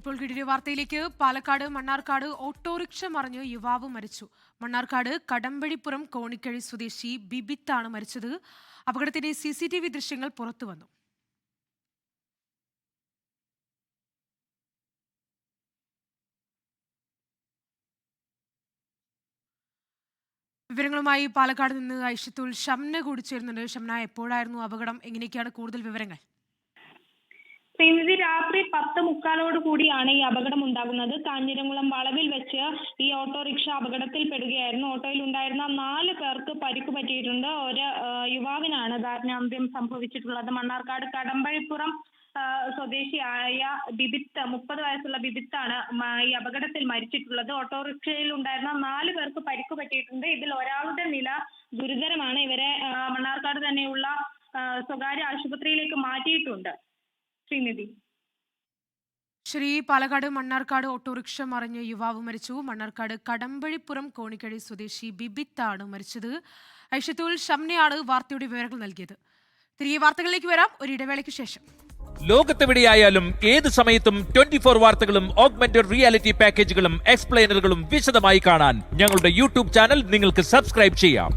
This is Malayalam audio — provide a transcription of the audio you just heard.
ഇപ്പോൾ കിടിയ വാർത്തയിലേക്ക്. പാലക്കാട് മണ്ണാർക്കാട് ഓട്ടോറിക്ഷ മറിഞ്ഞ് യുവാവ് മരിച്ചു. മണ്ണാർക്കാട് കടമ്പഴിപ്പുറം കോണിക്കഴി സ്വദേശി ബിബിത്താണ് മരിച്ചത്. അപകടത്തിന്റെ CCTV ദൃശ്യങ്ങൾ പുറത്തുവന്നു. വിവരങ്ങളുമായി പാലക്കാട് നിന്ന് ഐഷത്തുൽ ഷംന കൂടി ചേരുന്നുണ്ട്. ഷംന, എപ്പോഴായിരുന്നു അപകടം? എങ്ങനെയൊക്കെയാണ് കൂടുതൽ വിവരങ്ങൾ? ശ്രീനിധി, രാത്രി 10:45 കൂടിയാണ് ഈ അപകടം ഉണ്ടാകുന്നത്. കാഞ്ഞിരംകുളം വളവിൽ വെച്ച് ഈ ഓട്ടോറിക്ഷ അപകടത്തിൽ പെടുകയായിരുന്നു. ഓട്ടോയിൽ ഉണ്ടായിരുന്ന 4 പേർക്ക് പരിക്ക് പറ്റിയിട്ടുണ്ട്. ഒരു യുവാവിനാണ് ദാരുണാന്ത്യം സംഭവിച്ചിട്ടുള്ളത്. മണ്ണാർക്കാട് കടമ്പഴിപ്പുറം സ്വദേശിയായ ബിബിത്ത്, 30 വയസ്സുള്ള ബിബിത്താണ് ഈ അപകടത്തിൽ മരിച്ചിട്ടുള്ളത്. ഓട്ടോറിക്ഷയിൽ ഉണ്ടായിരുന്ന 4 പേർക്ക് പരിക്ക് പറ്റിയിട്ടുണ്ട്. ഇതിൽ ഒരാളുടെ നില ഗുരുതരമാണ്. ഇവരെ മണ്ണാർക്കാട് തന്നെയുള്ള സ്വകാര്യ ആശുപത്രിയിലേക്ക് മാറ്റിയിട്ടുണ്ട്. ശ്രീ, പാലക്കാട് മണ്ണാർക്കാട് ഓട്ടോറിക്ഷ മറിഞ്ഞ് യുവാവ് മരിച്ചു. മണ്ണാർക്കാട് കടമ്പഴിപ്പുറം കോണിക്കഴി സ്വദേശി ബിബിത്താണ് മരിച്ചത്. ഐഷത്തുൽ ഷംനയാണ് വാർത്തയുടെ വിവരങ്ങൾ നൽകിയത്. തിരികെ വാർത്തകളിലേക്ക് വരാം, ഒരു ഇടവേളയ്ക്ക് ശേഷം. ലോകത്തെവിടെയായാലും ഏത് സമയത്തും 24 വാർത്തകളും ഓഗ്മെന്റഡ് റിയാലിറ്റി പാക്കേജുകളും എക്സ്പ്ലെയിനറുകളും വിശദമായി കാണാൻ ഞങ്ങളുടെ YouTube ചാനൽ നിങ്ങൾക്ക് സബ്സ്ക്രൈബ് ചെയ്യാം.